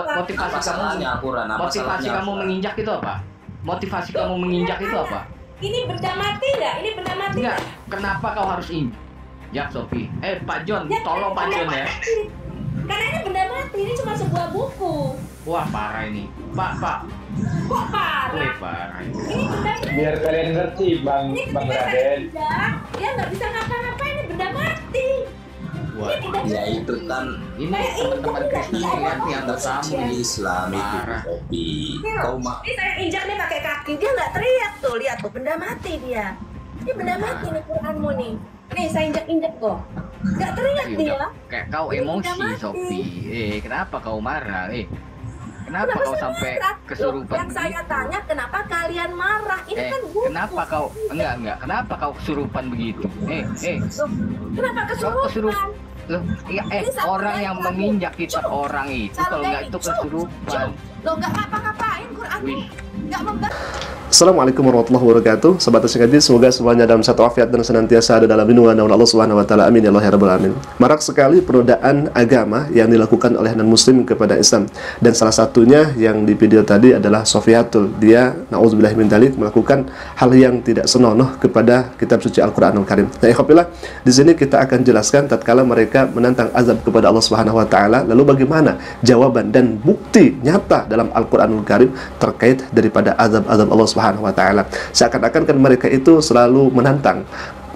motivasi Apa kamu, salahnya Quran? Apa motivasi salahnya kamu Al-Quran? menginjak itu apa? Motivasi kamu menginjak itu apa? Ini benda mati nggak? Ini benda mati Enggak, nggak? kenapa kau harus injak, Sofi? Pak John, Ya, tolong Pak John ya. Karena ini benda mati, ini cuma sebuah buku. Wah, parah ini. Pak. Kok parah? Parah ini. Ini benda Biar kalian ngerti Bang Raden. Dia nggak bisa ngapa-ngapain, ini benda mati. Wah, Ya itu kan ini teman-teman Kristen lihat yang kamu di Islam itu Parah. Sofi. Kau Ini saya injak nih pakai kaki, dia nggak teriak tuh, lihat tuh benda mati dia. Ini benda mati nih Quranmu nih. Nih saya injak kok, nggak teriak dia. Kayak kau Ini emosi, benda mati. Sofi. Kenapa kau marah? Kenapa kau saya sampai marah? kesurupan? Loh, yang saya tanya kenapa kalian marah? Ini kan buku. Kenapa kau enggak? Kenapa kau kesurupan begitu? Loh, kenapa Kau kesurupan? Loh, Ini satu orang yang lagi. menginjak kita orang itu kalau enggak itu kesurupan. Lo nggak ngapa-ngapain Quran? Wih. Nggak membantu. Assalamualaikum warahmatullahi wabarakatuh. Sobat Ngaji, semoga semuanya dalam satu afiat dan senantiasa ada dalam lindungan Allah Subhanahu wa taala. Amin ya Allah ya rabbal alamin. Marak sekali penodaan agama yang dilakukan oleh non-muslim kepada Islam. Dan salah satunya yang di video tadi adalah Sofiatul. Dia naudzubillah min dzalik melakukan hal yang tidak senonoh kepada kitab suci Al-Qur'anul Karim. Nah, ikhwafillah, di sini kita akan jelaskan tatkala mereka menantang azab kepada Allah Subhanahu wa taala, lalu bagaimana jawaban dan bukti nyata dalam Al-Qur'anul Karim terkait daripada azab-azab Allah Subhanahu wa taala. Seakan-akan kan mereka itu selalu menantang,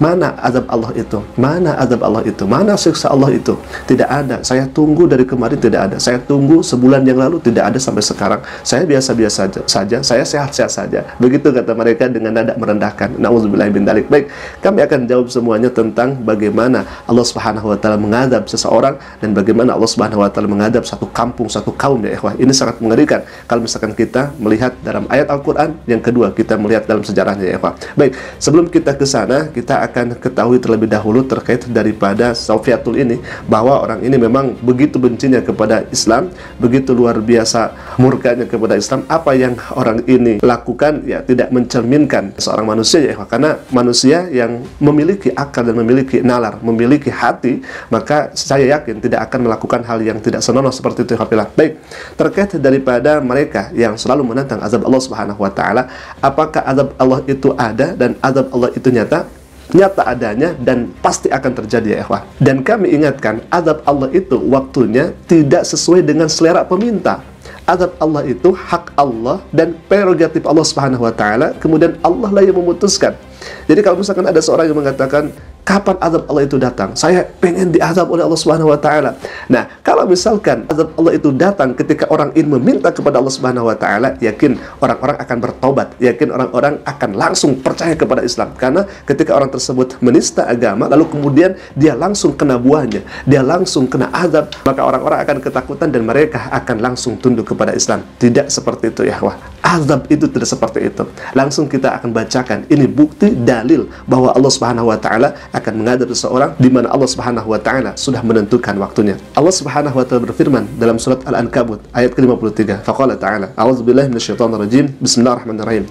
mana azab Allah itu? Mana azab Allah itu? Mana siksa Allah itu? Tidak ada. Saya tunggu dari kemarin tidak ada. Saya tunggu sebulan yang lalu tidak ada sampai sekarang. Saya biasa-biasa saja. Saya sehat-sehat saja. Begitu kata mereka dengan nada merendahkan. Nauzubillahi min dzalik. Baik, kami akan jawab semuanya tentang bagaimana Allah Subhanahu wa taala mengadab seseorang dan bagaimana Allah Subhanahu wa taala mengadab satu kampung, satu kaum ya ikhwah. Ini sangat mengerikan kalau misalkan kita melihat dalam ayat Al-Qur'an, yang kedua kita melihat dalam sejarahnya ya ikhwah. Baik, sebelum kita ke sana, kita akan ketahui terlebih dahulu terkait daripada Sofiatul ini, bahwa orang ini memang begitu bencinya kepada Islam, begitu luar biasa murkanya kepada Islam. Apa yang orang ini lakukan ya tidak mencerminkan seorang manusia ya, karena manusia yang memiliki akal dan memiliki nalar, memiliki hati, maka saya yakin tidak akan melakukan hal yang tidak senonoh seperti itu. Baik, terkait daripada mereka yang selalu menantang azab Allah Subhanahu wa taala, apakah azab Allah itu ada dan azab Allah itu nyata? Nyata adanya dan pasti akan terjadi ya ikhwah. Dan kami ingatkan, azab Allah itu waktunya tidak sesuai dengan selera peminta. Azab Allah itu hak Allah dan prerogatif Allah Subhanahu wa taala, kemudian Allah lah yang memutuskan. Jadi kalau misalkan ada seorang yang mengatakan, kapan azab Allah itu datang? Saya pengen diazab oleh Allah Subhanahu wa taala. Nah, kalau misalkan azab Allah itu datang ketika orang ini meminta kepada Allah Subhanahu wa taala, yakin orang-orang akan bertobat, yakin orang-orang akan langsung percaya kepada Islam. Karena ketika orang tersebut menista agama, lalu kemudian dia langsung kena buahnya, dia langsung kena azab, maka orang-orang akan ketakutan dan mereka akan langsung tunduk kepada Islam. Tidak seperti itu ya wah. Azab itu tidak seperti itu. Langsung kita akan bacakan ini bukti dalil bahwa Allah Subhanahu wa taala akan mengadab seseorang di mana Allah Subhanahu wa taala sudah menentukan waktunya. Allah Subhanahu wa taala berfirman dalam surat Al-Ankabut ayat ke-53. Faqala ta'ala, a'udzubillahi minasyaitonir rajim. Bismillahirrahmanirrahim.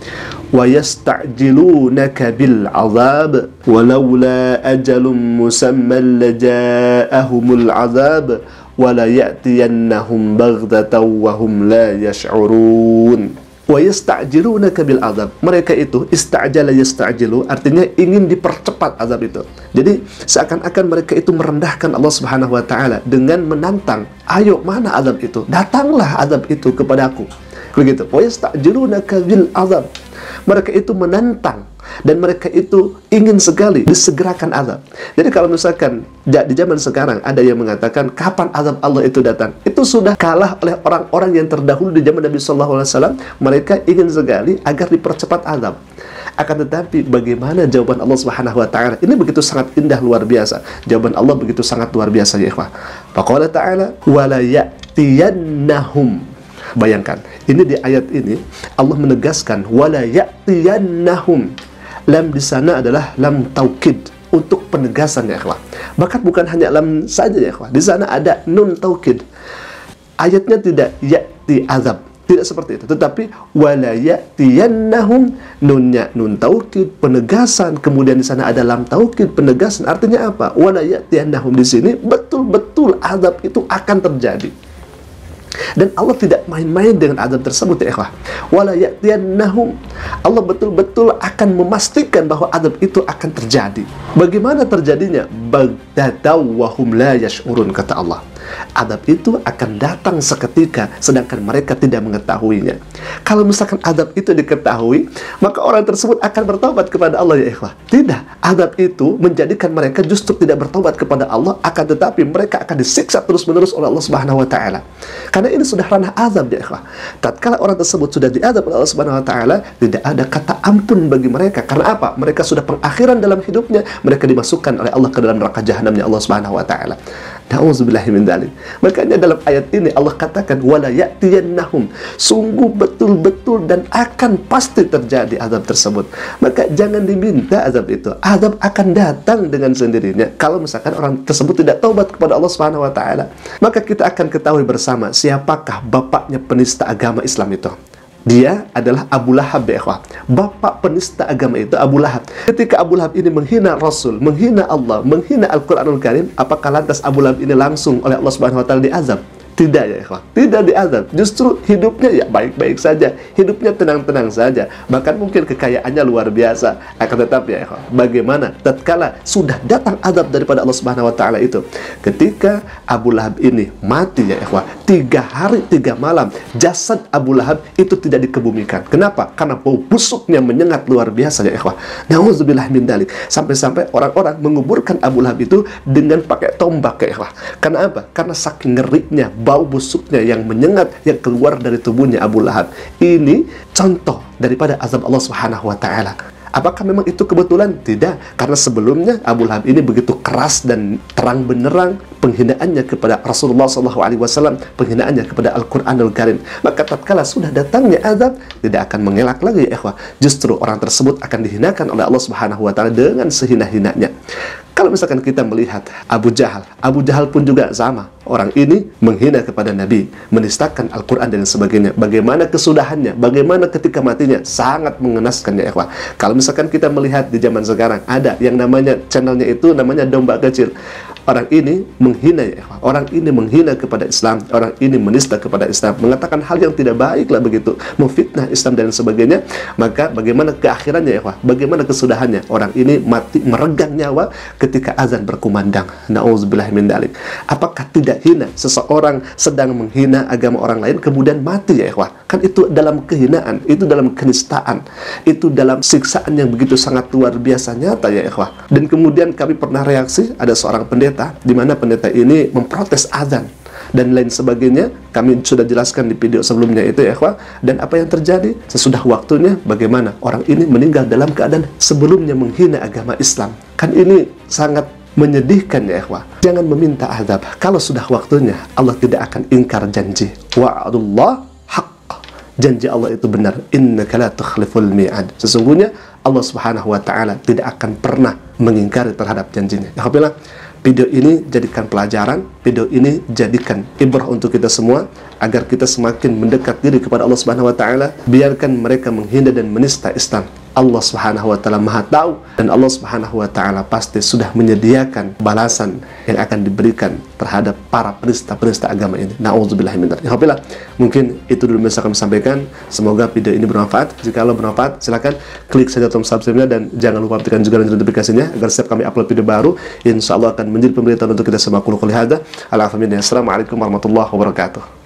Wa yasta'jilunaka bil 'adzab walaula ajalun musamman laja'ahumul 'adzab wala ya'tiyannahum baghtatan wa hum la yash'urun. Wa yasta'jilunaka bil azab. Mereka itu ista'jala yasta'jilu artinya ingin dipercepat azab itu. Jadi seakan-akan mereka itu merendahkan Allah Subhanahu wa taala dengan menantang, ayo mana azab itu? Datanglah azab itu kepadaku. Begitu. Wa yasta'jilunaka bil azab. Mereka itu menantang dan mereka itu ingin sekali disegerakan azab. Jadi kalau misalkan di zaman sekarang ada yang mengatakan kapan azab Allah itu datang, itu sudah kalah oleh orang-orang yang terdahulu di zaman Nabi Sallallahu Alaihi Wasallam. Mereka ingin sekali agar dipercepat azab. Akan tetapi bagaimana jawaban Allah Subhanahu wa taala? Ini begitu sangat indah, luar biasa. Jawaban Allah begitu sangat luar biasa ya ikhwah. Faqala ta'ala wala ya'tiyannahum. Bayangkan, ini di ayat ini Allah menegaskan wala ya'tiyannahum. Lam di sana adalah lam taukid untuk penegasan ya ikhwah. Bahkan bukan hanya lam saja ya ikhwah. Di sana ada nun taukid. Ayatnya tidak ya'ti azab, tidak seperti itu, tetapi wala ya'tiyannahum, nunnya nun taukid penegasan, kemudian di sana ada lam taukid penegasan. Artinya apa? Wala ya'tiyannahum di sini betul-betul azab itu akan terjadi. Dan Allah tidak main-main dengan azab tersebut ya ikhwah. Wala ya'tiyannahum, Allah betul-betul akan memastikan bahwa azab itu akan terjadi. Bagaimana terjadinya? Bagdadaw wahum la yash'urun, kata Allah. Azab itu akan datang seketika sedangkan mereka tidak mengetahuinya. Kalau misalkan azab itu diketahui, maka orang tersebut akan bertobat kepada Allah ya ikhwah. Tidak, azab itu menjadikan mereka justru tidak bertobat kepada Allah, akan tetapi mereka akan disiksa terus-menerus oleh Allah Subhanahu wa taala. Karena ini sudah ranah azab ya ikhwah. Tatkala orang tersebut sudah diazab oleh Allah Subhanahu wa taala, tidak ada kata ampun bagi mereka. Karena apa? Mereka sudah pengakhiran dalam hidupnya, mereka dimasukkan oleh Allah ke dalam neraka jahanamnya Allah Subhanahu wa taala. Na'udzubillahi min dzalik. Makanya dalam ayat ini Allah katakan wala ya'tiyannahum, sungguh betul-betul dan akan pasti terjadi azab tersebut. Maka jangan diminta azab itu. Azab akan datang dengan sendirinya kalau misalkan orang tersebut tidak taubat kepada Allah Subhanahu wa taala. Maka kita akan ketahui bersama siapakah bapaknya penista agama Islam itu. Dia adalah Abu Lahab ya ikhwah. Bapak penista agama itu Abu Lahab. Ketika Abu Lahab ini menghina Rasul, menghina Allah, menghina Al-Quranul Karim, apakah lantas Abu Lahab ini langsung oleh Allah Subhanahu wa taala diazab? Tidak ya ikhwah, tidak diazab. Justru hidupnya ya baik-baik saja, hidupnya tenang-tenang saja. Bahkan mungkin kekayaannya luar biasa. Akan tetapi ya ikhwah, bagaimana tatkala sudah datang azab daripada Allah Subhanahu wa taala itu, ketika Abu Lahab ini mati ya ikhwah, 3 hari 3 malam jasad Abu Lahab itu tidak dikebumikan. Kenapa? Karena bau busuknya menyengat luar biasa ya ikhwah. Nauzubillah min dzalik. Sampai-sampai orang-orang menguburkan Abu Lahab itu dengan pakai tombak ya ikhwah. Karena apa? Karena saking ngerinya bau busuknya yang menyengat yang keluar dari tubuhnya Abu Lahab. Ini contoh daripada azab Allah Subhanahu wa taala. Apakah memang itu kebetulan? Tidak, karena sebelumnya Abu Lahab ini begitu keras dan terang benderang penghinaannya kepada Rasulullah SAW, penghinaannya kepada Al-Quranul Karim. Maka tatkala sudah datangnya azab, tidak akan mengelak lagi ya ikhwah. Justru orang tersebut akan dihinakan oleh Allah Subhanahu wa taala dengan sehina-hinanya. Kalau misalkan kita melihat Abu Jahal pun juga sama. Orang ini menghina kepada Nabi, menistakan Al-Quran dan sebagainya. Bagaimana kesudahannya, bagaimana ketika matinya, sangat mengenaskan ya ikhwah. Kalau misalkan kita melihat di zaman sekarang, ada yang namanya channelnya itu namanya Domba Kecil. Orang ini menghina ya ikhwah. Orang ini menghina kepada Islam, orang ini menista kepada Islam, mengatakan hal yang tidak baik lah begitu, memfitnah Islam dan sebagainya. Maka bagaimana keakhirannya ya ikhwah? Bagaimana kesudahannya? Orang ini mati meregang nyawa ketika azan berkumandang. Nauzubillah min dzalik. Apakah tidak hina seseorang sedang menghina agama orang lain kemudian mati ya ikhwah? Kan itu dalam kehinaan, itu dalam kenistaan, itu dalam siksaan yang begitu sangat luar biasa nyata ya ikhwah. Dan kemudian kami pernah reaksi, ada seorang pendeta di mana pendeta ini memprotes azan dan lain sebagainya. Kami sudah jelaskan di video sebelumnya itu ya ikhwah. Dan apa yang terjadi sesudah waktunya, bagaimana orang ini meninggal dalam keadaan sebelumnya menghina agama Islam. Kan ini sangat menyedihkan ya ikhwah. Jangan meminta azab kalau sudah waktunya. Allah tidak akan ingkar janji. Wa'adullah haqq, janji Allah itu benar. Innaka la tukhliful mi'ad. Sesungguhnya Allah Subhanahu wa taala tidak akan pernah mengingkari terhadap janjinya. Alhamdulillah, video ini jadikan pelajaran, video ini jadikan ibrah untuk kita semua agar kita semakin mendekat diri kepada Allah Subhanahu wa taala. Biarkan mereka menghina dan menista Islam. Allah Subhanahu wa taala Maha tahu dan Allah Subhanahu wa taala pasti sudah menyediakan balasan yang akan diberikan terhadap para penista-penista agama ini. Nauzubillah min dzalik. Alhamdulillah, mungkin itu dulu yang bisa kami sampaikan. Semoga video ini bermanfaat. Jika bermanfaat, silakan klik saja tombol subscribe-nya dan jangan lupa aktifkan juga notifikasinya agar setiap kami upload video baru, insyaallah akan menjadi pemberitaan untuk kita semua. Assalamualaikum warahmatullahi wabarakatuh.